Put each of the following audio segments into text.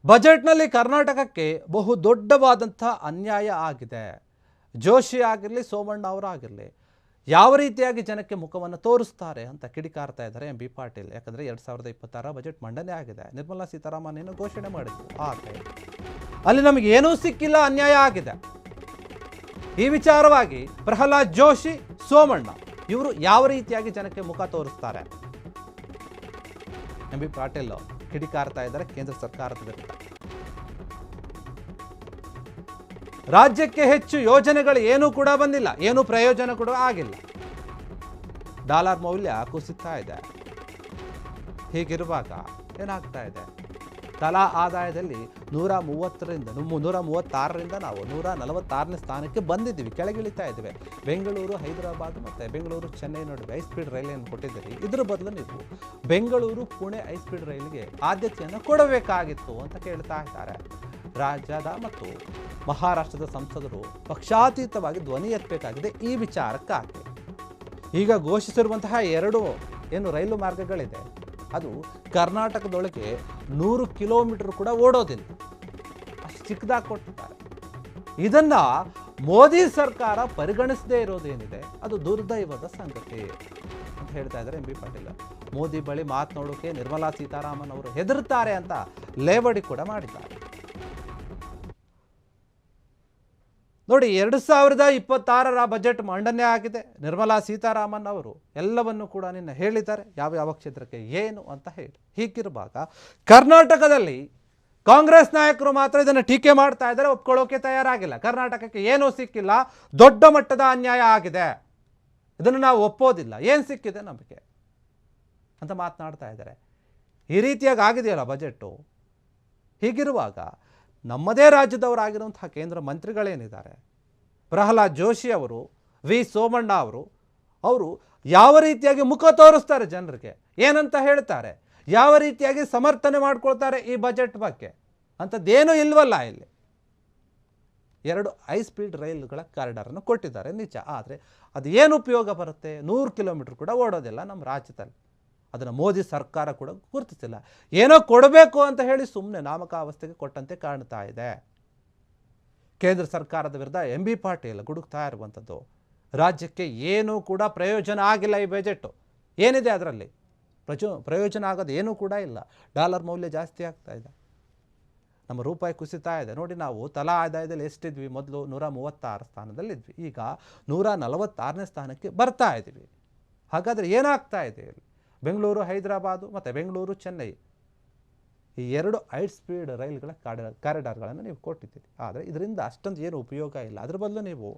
ಬಜೆಟ್ನಲ್ಲಿ ಕರ್ನಾಟಕಕ್ಕೆ ಬಹು ದೊಡ್ಡವಾದಂಥ ಅನ್ಯಾಯ ಆಗಿದೆ. ಜೋಶಿ ಆಗಿರಲಿ, ಸೋಮಣ್ಣ ಅವರಾಗಿರಲಿ, ಯಾವ ರೀತಿಯಾಗಿ ಜನಕ್ಕೆ ಮುಖವನ್ನು ತೋರಿಸ್ತಾರೆ ಅಂತ ಕಿಡಿಕಾರ್ತಾ ಇದ್ದಾರೆ ಎಂ ಬಿ ಪಾಟೀಲ್. ಯಾಕಂದರೆ 2026 ಬಜೆಟ್ ಮಂಡನೆ ಆಗಿದೆ. ನಿರ್ಮಲಾ ಸೀತಾರಾಮನ್ ಏನು ಘೋಷಣೆ ಮಾಡಿದ್ರು, ಆದರೆ ಅಲ್ಲಿ ನಮಗೆ ಏನೂ ಸಿಕ್ಕಿಲ್ಲ, ಅನ್ಯಾಯ ಆಗಿದೆ. ಈ ವಿಚಾರವಾಗಿ ಪ್ರಹ್ಲಾದ್ ಜೋಶಿ, ಸೋಮಣ್ಣ ಇವರು ಯಾವ ರೀತಿಯಾಗಿ ಜನಕ್ಕೆ ಮುಖ ತೋರಿಸ್ತಾರೆ ಎಂ ಬಿ ಪಾಟೀಲ್ ಕಿಡಿಕಾರ್ತಾ ಇದ್ದಾರೆ ಕೇಂದ್ರ ಸರ್ಕಾರದ ವಿರುದ್ಧ. ರಾಜ್ಯಕ್ಕೆ ಹೆಚ್ಚು ಯೋಜನೆಗಳು ಏನೂ ಕೂಡ ಬಂದಿಲ್ಲ, ಏನು ಪ್ರಯೋಜನ ಕೂಡ ಆಗಿಲ್ಲ. ಡಾಲರ್ ಮೌಲ್ಯ ಕುಸಿತಾ ಇದೆ. ಹೀಗಿರುವಾಗ ಏನಾಗ್ತಾ ಇದೆ, ತಲಾ ಆದಾಯದಲ್ಲಿ 136ರಿಂದ ನಾವು 146ನೇ ಸ್ಥಾನಕ್ಕೆ ಬಂದಿದ್ದೀವಿ, ಕೆಳಗಿಳಿತಾ ಇದ್ದೀವಿ. ಬೆಂಗಳೂರು ಹೈದರಾಬಾದ್ ಮತ್ತು ಬೆಂಗಳೂರು ಚೆನ್ನೈ ನಡುವೆ ಹೈಸ್ಪೀಡ್ ರೈಲನ್ನು ಕೊಟ್ಟಿದ್ದೀರಿ. ಇದರ ಬದಲು ನೀವು ಬೆಂಗಳೂರು ಪುಣೆ ಹೈಸ್ಪೀಡ್ ರೈಲಿಗೆ ಆದ್ಯತೆಯನ್ನು ಕೊಡಬೇಕಾಗಿತ್ತು ಅಂತ ಕೇಳ್ತಾ ಇದ್ದಾರೆ. ರಾಜ್ಯದ ಮತ್ತು ಮಹಾರಾಷ್ಟ್ರದ ಸಂಸದರು ಪಕ್ಷಾತೀತವಾಗಿ ಧ್ವನಿ ಎತ್ತಬೇಕಾಗಿದೆ ಈ ವಿಚಾರಕ್ಕಾಗಿ. ಈಗ ಘೋಷಿಸಿರುವಂತಹ 2 ಏನು ರೈಲು ಮಾರ್ಗಗಳಿದೆ, ಅದು ಕರ್ನಾಟಕದೊಳಗೆ 100 ಕಿಲೋಮೀಟರ್ ಕೂಡ ಓಡೋದಿಲ್ಲ, ಅಷ್ಟು ಚಿಕ್ಕದಾಗಿ ಕೊಟ್ಟಿದ್ದಾರೆ. ಇದನ್ನ ಮೋದಿ ಸರ್ಕಾರ ಪರಿಗಣಿಸದೇ ಇರೋದೇನಿದೆ ಅದು ದುರ್ದೈವದ ಸಂಗತಿ ಅಂತ ಹೇಳ್ತಾ ಇದ್ದಾರೆ ಎಂ ಬಿ ಪಾಟೀಲ್. ಮೋದಿ ಬಳಿ ಮಾತನಾಡೋಕೆ ನಿರ್ಮಲಾ ಸೀತಾರಾಮನ್ ಅವರು ಹೆದರುತ್ತಾರೆ ಅಂತ ಲೇವಡಿ ಕೂಡ ಮಾಡಿದ್ದಾರೆ. ನೋಡಿ, 2026 ಬಜೆಟ್ ಮಂಡನೆ ಆಗಿದೆ. ನಿರ್ಮಲಾ ಸೀತಾರಾಮನ್ ಅವರು ಎಲ್ಲವನ್ನು ಕೂಡ ನಿನ್ನೆ ಹೇಳಿದ್ದಾರೆ, ಯಾವ ಕ್ಷೇತ್ರಕ್ಕೆ ಏನು ಅಂತ ಹೇಳಿ. ಹೀಗಿರುವಾಗ ಕರ್ನಾಟಕದಲ್ಲಿ ಕಾಂಗ್ರೆಸ್ ನಾಯಕರು ಮಾತ್ರ ಇದನ್ನು ಟೀಕೆ ಮಾಡ್ತಾ ಇದ್ದಾರೆ, ಒಪ್ಕೊಳ್ಳೋಕೆ ತಯಾರಾಗಿಲ್ಲ. ಕರ್ನಾಟಕಕ್ಕೆ ಏನೂ ಸಿಕ್ಕಿಲ್ಲ, ದೊಡ್ಡ ಮಟ್ಟದ ಅನ್ಯಾಯ ಆಗಿದೆ, ಇದನ್ನು ನಾವು ಒಪ್ಪೋದಿಲ್ಲ, ಏನು ಸಿಕ್ಕಿದೆ ನಮಗೆ ಅಂತ ಮಾತನಾಡ್ತಾ ಇದ್ದಾರೆ. ಈ ರೀತಿಯಾಗಿ ಆಗಿದೆಯಲ್ಲ ಬಜೆಟು. ಹೀಗಿರುವಾಗ ನಮ್ಮದೇ ರಾಜ್ಯದವರಾಗಿರುವಂತಹ ಕೇಂದ್ರ ಮಂತ್ರಿಗಳೇನಿದ್ದಾರೆ, ಪ್ರಹ್ಲಾದ್ ಜೋಶಿ ಅವರು, ವಿ ಸೋಮಣ್ಣ ಅವರು ಯಾವ ರೀತಿಯಾಗಿ ಮುಖ ತೋರಿಸ್ತಾರೆ ಜನರಿಗೆ, ಏನಂತ ಹೇಳ್ತಾರೆ, ಯಾವ ರೀತಿಯಾಗಿ ಸಮರ್ಥನೆ ಮಾಡ್ಕೊಳ್ತಾರೆ ಈ ಬಜೆಟ್ ಬಗ್ಗೆ ಅಂಥದ್ದೇನೂ ಇಲ್ವಲ್ಲ. ಇಲ್ಲಿ 2 ಹೈ ಸ್ಪೀಡ್ ರೈಲುಗಳ ಕಾರಿಡಾರನ್ನು ಕೊಟ್ಟಿದ್ದಾರೆ ನಿಜ, ಆದರೆ ಅದು ಏನು ಉಪಯೋಗ ಬರುತ್ತೆ? 100 ಕಿಲೋಮೀಟರ್ ಕೂಡ ಓಡೋದಿಲ್ಲ ನಮ್ಮ ರಾಜ್ಯದಲ್ಲಿ. ಅದನ್ನು ಮೋದಿ ಸರ್ಕಾರ ಕೂಡ ಗುರುತಿಸಿಲ್ಲ. ಏನೋ ಕೊಡಬೇಕು ಅಂತ ಹೇಳಿ ಸುಮ್ಮನೆ ನಾಮಕಾವಸ್ಥೆಗೆ ಕೊಟ್ಟಂತೆ ಕಾಣ್ತಾ ಇದೆ. ಕೇಂದ್ರ ಸರ್ಕಾರದ ವಿರುದ್ಧ ಎಂ ಬಿ ಪಾಟೀಲ್ ಗುಡುಕ್ತಾ ಇರುವಂಥದ್ದು. ರಾಜ್ಯಕ್ಕೆ ಏನೂ ಕೂಡ ಪ್ರಯೋಜನ ಆಗಿಲ್ಲ ಈ ಬಜೆಟು. ಏನಿದೆ ಅದರಲ್ಲಿ ಪ್ರಯೋಜನ ಆಗೋದು ಏನೂ ಕೂಡ ಇಲ್ಲ. ಡಾಲರ್ ಮೌಲ್ಯ ಜಾಸ್ತಿ ಆಗ್ತಾ ಇದೆ, ನಮ್ಮ ರೂಪಾಯಿ ಕುಸಿತಾ ಇದೆ. ನೋಡಿ, ನಾವು ತಲಾ ಆದಾಯದಲ್ಲಿ ಎಷ್ಟಿದ್ವಿ? ಮೊದಲು 136 ಸ್ಥಾನದಲ್ಲಿದ್ವಿ, ಈಗ 146ನೇ ಸ್ಥಾನಕ್ಕೆ ಬರ್ತಾ ಇದ್ದೀವಿ. ಹಾಗಾದರೆ ಏನಾಗ್ತಾ ಇದೆ ಇಲ್ಲಿ? ಬೆಂಗಳೂರು ಹೈದರಾಬಾದು ಮತ್ತು ಬೆಂಗಳೂರು ಚೆನ್ನೈ ಈ 2 ಹೈ ಸ್ಪೀಡ್ ರೈಲುಗಳ ಕಾರಿಡಾರ್ಗಳನ್ನು ನೀವು ಕೊಟ್ಟಿದ್ದೀರಿ, ಆದರೆ ಇದರಿಂದ ಅಷ್ಟೊಂದು ಏನು ಉಪಯೋಗ ಇಲ್ಲ. ಅದ್ರ ಬದಲು ನೀವು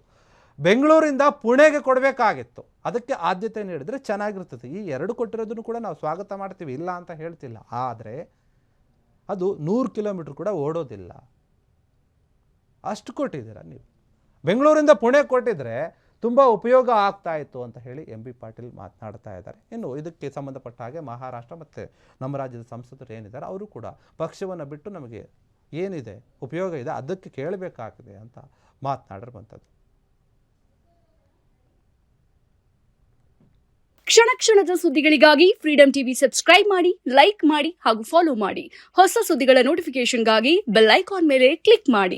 ಬೆಂಗಳೂರಿಂದ ಪುಣೆಗೆ ಕೊಡಬೇಕಾಗಿತ್ತು, ಅದಕ್ಕೆ ಆದ್ಯತೆ ನೀಡಿದರೆ ಚೆನ್ನಾಗಿರ್ತದೆ. ಈ 2 ಕೊಟ್ಟಿರೋದನ್ನು ಕೂಡ ನಾವು ಸ್ವಾಗತ ಮಾಡ್ತೀವಿ, ಇಲ್ಲ ಅಂತ ಹೇಳ್ತಿಲ್ಲ, ಆದರೆ ಅದು 100 ಕಿಲೋಮೀಟ್ರ್ ಕೂಡ ಓಡೋದಿಲ್ಲ, ಅಷ್ಟು ಕೊಟ್ಟಿದ್ದೀರ ನೀವು. ಬೆಂಗಳೂರಿಂದ ಪುಣೆ ಕೊಟ್ಟಿದ್ರೆ ತುಂಬ ಉಪಯೋಗ ಆಗ್ತಾ ಇತ್ತು ಅಂತ ಹೇಳಿ ಎಂ ಬಿ ಪಾಟೀಲ್ ಮಾತನಾಡ್ತಾ ಇದ್ದಾರೆ. ಇನ್ನು ಇದಕ್ಕೆ ಸಂಬಂಧಪಟ್ಟ ಹಾಗೆ ಮಹಾರಾಷ್ಟ್ರ ಮತ್ತು ನಮ್ಮ ರಾಜ್ಯದ ಸಂಸದರು ಏನಿದ್ದಾರೆ ಅವರು ಕೂಡ ಪಕ್ಷವನ್ನು ಬಿಟ್ಟು ನಮಗೆ ಏನಿದೆ ಉಪಯೋಗ ಇದೆ ಅದಕ್ಕೆ ಕೇಳಬೇಕಾಗಿದೆ ಅಂತ ಮಾತನಾಡಿರುವಂಥದ್ದು. ಕ್ಷಣ ಕ್ಷಣದ ಸುದ್ದಿಗಳಿಗಾಗಿ ಫ್ರೀಡಂ ಟಿವಿ ಸಬ್ಸ್ಕ್ರೈಬ್ ಮಾಡಿ, ಲೈಕ್ ಮಾಡಿ ಹಾಗೂ ಫಾಲೋ ಮಾಡಿ. ಹೊಸ ಸುದ್ದಿಗಳ ನೋಟಿಫಿಕೇಶನ್ಗಾಗಿ ಬೆಲ್ ಐಕಾನ್ ಮೇಲೆ ಕ್ಲಿಕ್ ಮಾಡಿ.